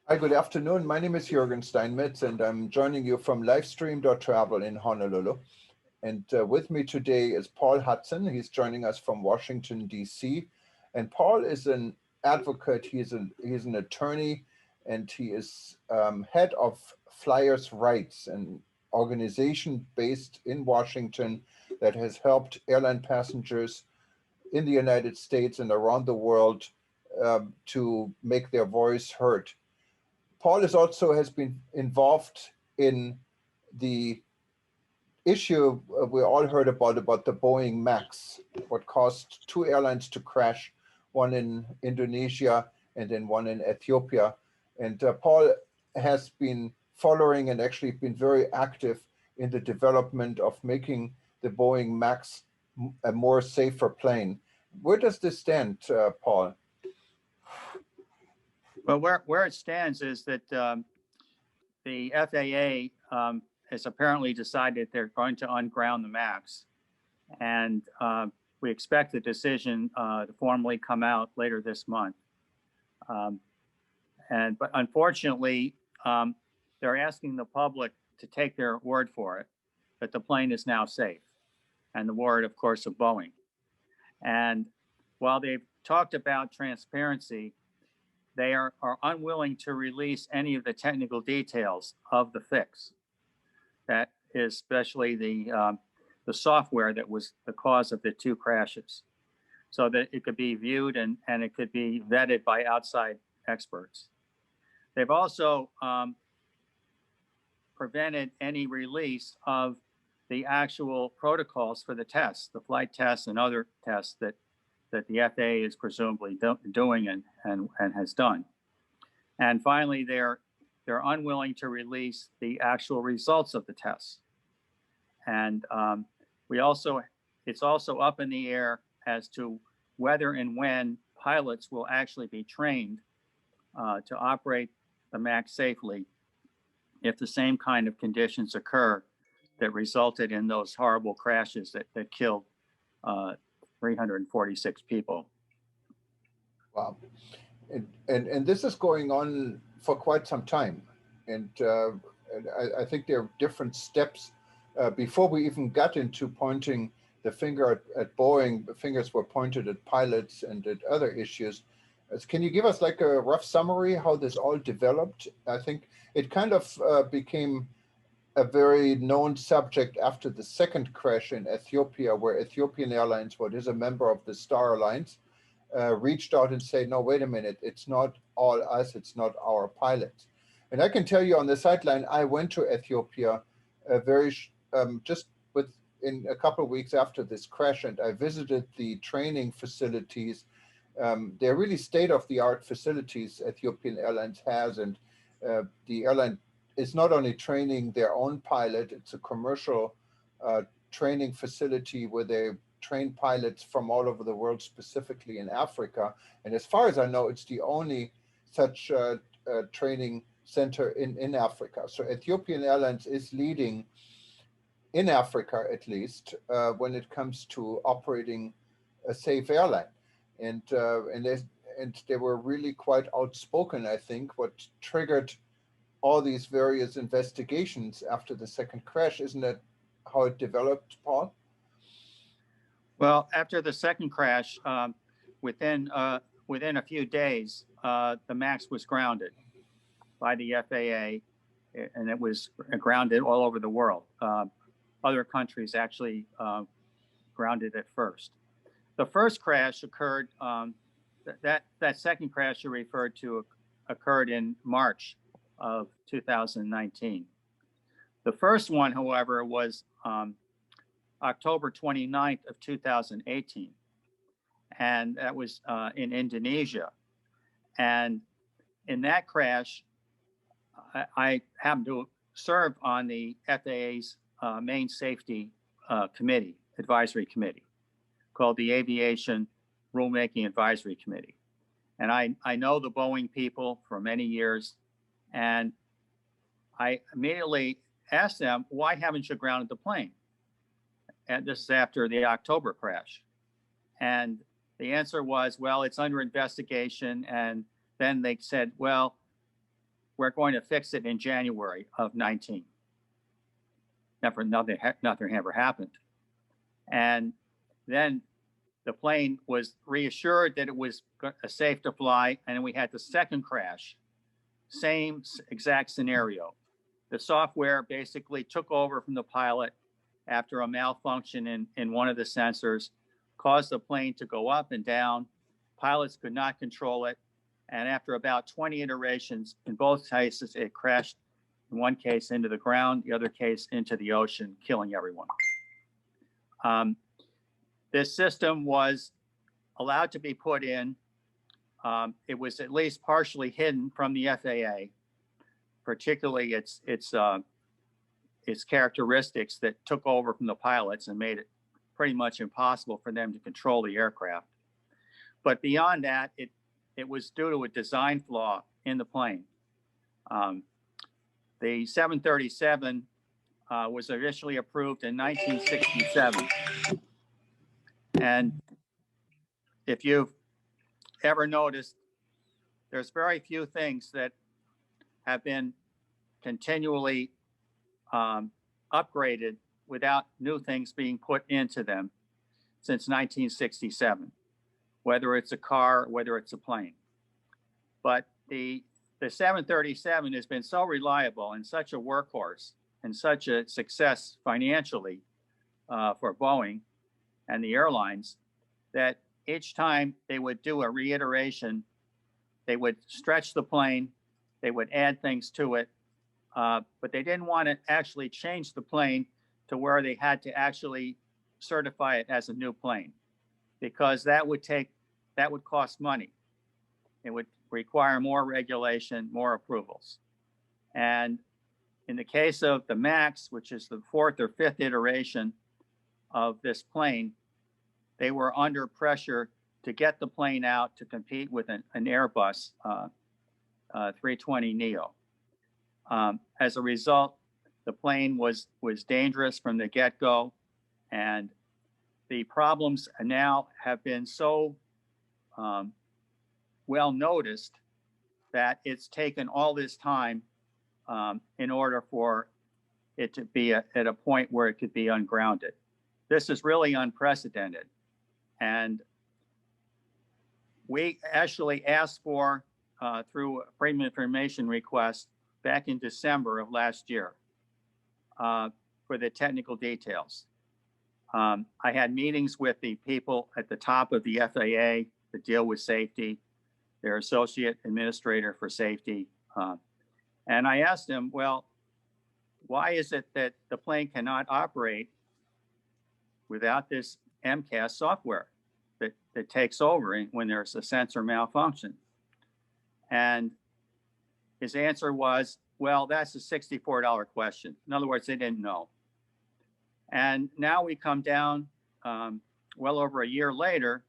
Hi, good afternoon. My name is Jürgen Steinmetz, and I'm joining you from livestream.travel in Honolulu. And with me today is Paul Hudson. He's joining us from Washington, D.C. And Paul is an advocate, he's an attorney, and he is head of Flyers Rights, an organization based in Washington that has helped airline passengers in the United States and around the world to make their voice heard. Paul is also has been involved in the issue we all heard about the Boeing Max, what caused two airlines to crash, one in Indonesia and then one in Ethiopia. And Paul has been following and actually been very active in the development of making the Boeing Max a more safer plane. Where does this stand, Paul? Well, where it stands is that the FAA has apparently decided they're going to unground the MAX, and we expect the decision to formally come out later this month. But unfortunately, they're asking the public to take their word for it that the plane is now safe, and the word, of course, of Boeing. And while they've talked about transparency, they are unwilling to release any of the technical details of the fix. That is especially the software that was the cause of the two crashes, so that it could be viewed and it could be vetted by outside experts. They've also prevented any release of the actual protocols for the tests, the flight tests and other tests that the FAA is presumably doing and has done. And finally, they're unwilling to release the actual results of the tests. And it's also up in the air as to whether and when pilots will actually be trained to operate the MAX safely if the same kind of conditions occur that resulted in those horrible crashes that killed 346 people. Wow. And this is going on for quite some time. And I think there are different steps before we even got into pointing the finger at Boeing. The fingers were pointed at pilots and at other issues. Can you give us like a rough summary how this all developed? I think it kind of became a very known subject after the second crash in Ethiopia, where Ethiopian Airlines, what is a member of the Star Alliance, reached out and said, no, wait a minute, it's not all us, it's not our pilots. And I can tell you on the sideline, I went to Ethiopia just within a couple of weeks after this crash, and I visited the training facilities. They're really state-of-the-art facilities Ethiopian Airlines has, and the airline is not only training their own pilot, it's a commercial training facility where they train pilots from all over the world, specifically in Africa. And as far as I know, it's the only such training center in Africa. So Ethiopian Airlines is leading in Africa, at least, when it comes to operating a safe airline. And they were really quite outspoken, I think, what triggered all these various investigations after the second crash. Isn't that how it developed, Paul? Well, after the second crash, within a few days, the MAX was grounded by the FAA, and it was grounded all over the world. Other countries actually grounded it first. The first crash occurred. That second crash you referred to occurred in March of 2019. The first one, however, was October 29th of 2018, and that was in Indonesia. And in that crash, I happened to serve on the FAA's main safety advisory committee, called the Aviation Rulemaking Advisory Committee. And I know the Boeing people for many years, and I immediately asked them, why haven't you grounded the plane? And this is after the October crash. And the answer was, well, it's under investigation. And then they said, well, we're going to fix it in January of 19. Nothing ever happened. And then the plane was reassured that it was safe to fly, and we had the second crash. Same exact scenario. The software basically took over from the pilot after a malfunction in one of the sensors, caused the plane to go up and down. Pilots could not control it. And after about 20 iterations, in both cases, it crashed, in one case into the ground, the other case into the ocean, killing everyone. This system was allowed to be put in. It was at least partially hidden from the FAA, particularly its characteristics that took over from the pilots and made it pretty much impossible for them to control the aircraft. But beyond that, it was due to a design flaw in the plane. The 737 was initially approved in 1967. And if you've ever noticed, there's very few things that have been continually upgraded without new things being put into them since 1967, whether it's a car, whether it's a plane. But the 737 has been so reliable and such a workhorse and such a success financially for Boeing and the airlines that each time they would do a reiteration, they would stretch the plane, they would add things to it, but they didn't want to actually change the plane to where they had to actually certify it as a new plane, because that would cost money. It would require more regulation, more approvals. And in the case of the MAX, which is the fourth or fifth iteration of this plane, they were under pressure to get the plane out to compete with an Airbus 320neo. As a result, the plane was dangerous from the get-go, and the problems now have been so well noticed that it's taken all this time in order for it to be at a point where it could be ungrounded. This is really unprecedented. And we actually asked for, through a Freedom of Information request back in December of last year, for the technical details. I had meetings with the people at the top of the FAA that deal with safety, their associate administrator for safety. And I asked him, well, why is it that the plane cannot operate without this MCAS software that takes over when there's a sensor malfunction? And his answer was, well, that's a $64 question. In other words, they didn't know. And now we come down well over a year later,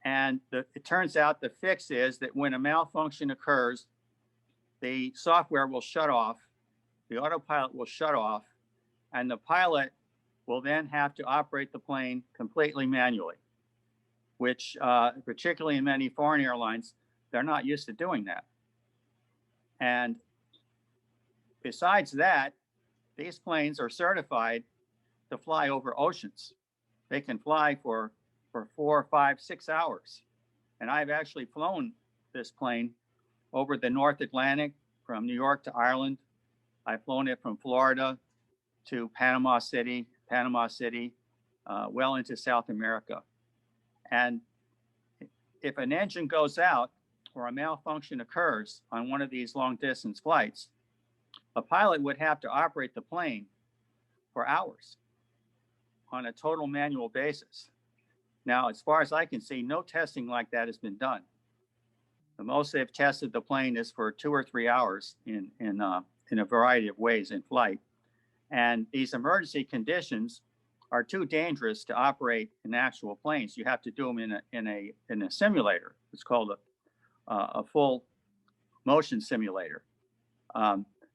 and it turns out the fix is that when a malfunction occurs, the software will shut off, the autopilot will shut off, and the pilot will then have to operate the plane completely manually, which particularly in many foreign airlines, they're not used to doing that. And besides that, these planes are certified to fly over oceans. They can fly for 4, 5, 6 hours. And I've actually flown this plane over the North Atlantic from New York to Ireland. I've flown it from Florida to Panama City, well into South America. And if an engine goes out or a malfunction occurs on one of these long distance flights, a pilot would have to operate the plane for hours on a total manual basis. Now, as far as I can see, no testing like that has been done. The most they've tested the plane is for 2 or 3 hours in a variety of ways in flight. And these emergency conditions are too dangerous to operate in actual planes. You have to do them in a simulator. It's called a full motion simulator.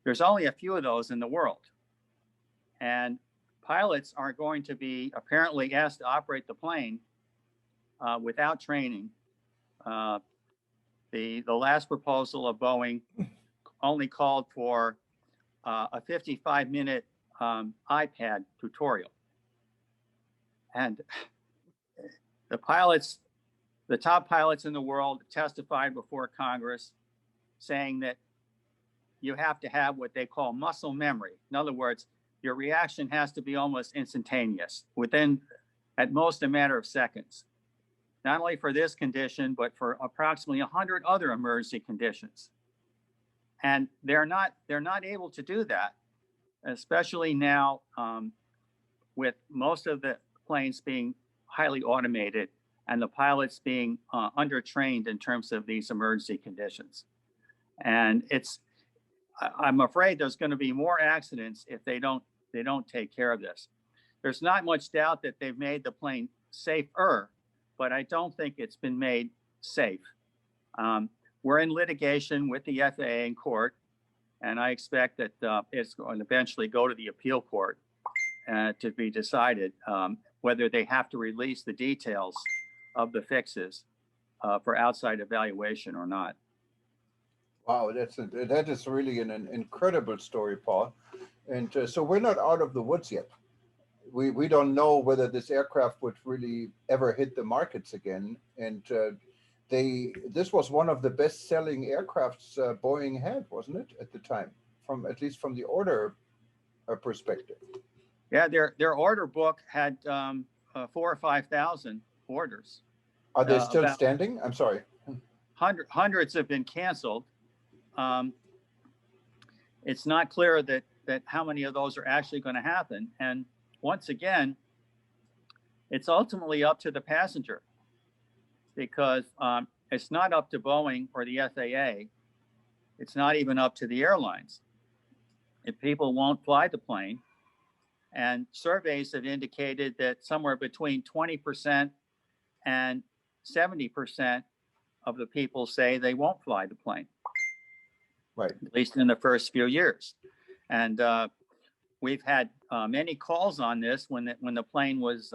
There's only a few of those in the world. And pilots are going to be apparently asked to operate the plane without training. The last proposal of Boeing only called for a 55-minute iPad tutorial. And the top pilots in the world testified before Congress saying that you have to have what they call muscle memory. In other words, your reaction has to be almost instantaneous, within at most a matter of seconds, not only for this condition, but for approximately 100 other emergency conditions. And they're not able to do that, especially now with most of the planes being highly automated and the pilots being undertrained in terms of these emergency conditions. And I'm afraid there's going to be more accidents if they don't take care of this. There's not much doubt that they've made the plane safer, but I don't think it's been made safe. We're in litigation with the FAA in court, and I expect that it's going to eventually go to the appeal court to be decided whether they have to release the details of the fixes for outside evaluation or not. Wow, that is really an incredible story, Paul. And so we're not out of the woods yet. We don't know whether this aircraft would really ever hit the markets again. And this was one of the best-selling aircrafts Boeing had, wasn't it, at the time? At least from the order perspective. Yeah, their order book had 4,000 or 5,000 orders. Are they still standing? I'm sorry. Hundreds have been canceled. It's not clear that how many of those are actually going to happen. And once again, it's ultimately up to the passenger, because it's not up to Boeing or the FAA. It's not even up to the airlines. If people won't fly the plane, and surveys have indicated that somewhere between 20% and 70% of the people say they won't fly the plane. Right. At least in the first few years. And we've had many calls on this when the plane was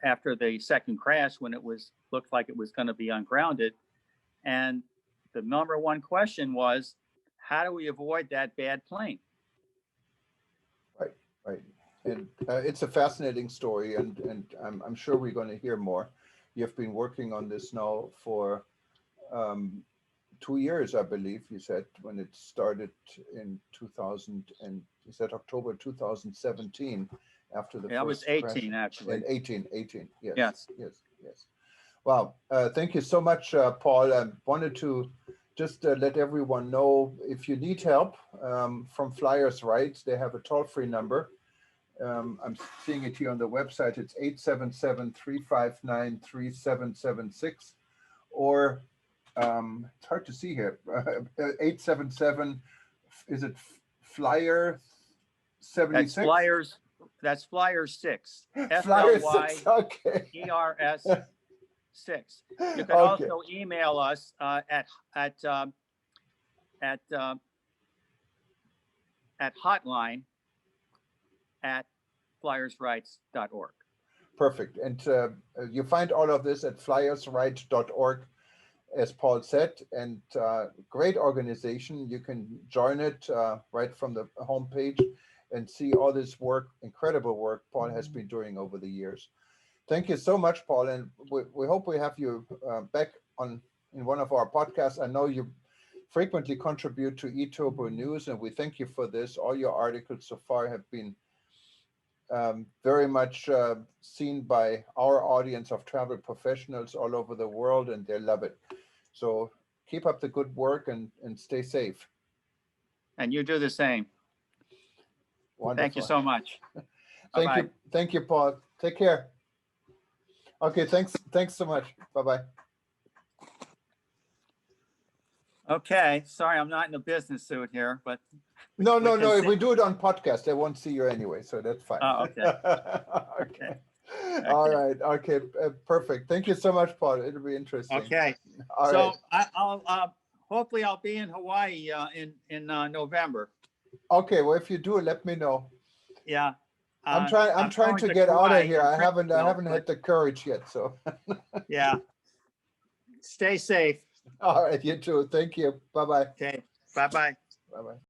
after the second crash, when it looked like it was going to be ungrounded. And the number one question was, how do we avoid that bad plane? Right. And it's a fascinating story, and I'm sure we're going to hear more. You've been working on this now for 2 years, I believe you said, when it started in 2000, and you said October 2017, after the first it was 18 crash. actually. And 18, yes. Wow, thank you so much, Paul. I wanted to just let everyone know, if you need help from Flyers Rights, they have a toll-free number. I'm seeing it here on the website. It's 877-359-3776, or it's hard to see here. 877, is it Flyer 76? That's Flyers 6. Flyer 6, okay. ERS 6. You can also email us at hotline@flyersrights.org. Perfect. And you find all of this at flyersrights.org, as Paul said, and great organization. You can join it right from the homepage and see all this work, incredible work Paul has been doing over the years. Thank you so much, Paul, and we hope we have you back in one of our podcasts. I know you frequently contribute to Ethiopia News, and we thank you for this. All your articles so far have been very much seen by our audience of travel professionals all over the world, and they love it. So keep up the good work and stay safe. And you do the same. Wonderful. Thank you so much. Thank you, Paul. Take care. Okay, thanks so much. Bye-bye. Okay, sorry, I'm not in a business suit here, but no. If we do it on podcast, I won't see you anyway, so that's fine. Oh, okay. Okay. All right. Okay. Perfect. Thank you so much, Paul. It'll be interesting. Okay. All so right. I'll hopefully I'll be in Hawaii in November. Okay. Well, if you do, let me know. Yeah. I'm trying to get out of here. I haven't had the courage yet. So. Yeah. Stay safe. All right, you too. Thank you. Bye-bye. Okay, bye-bye. Bye-bye.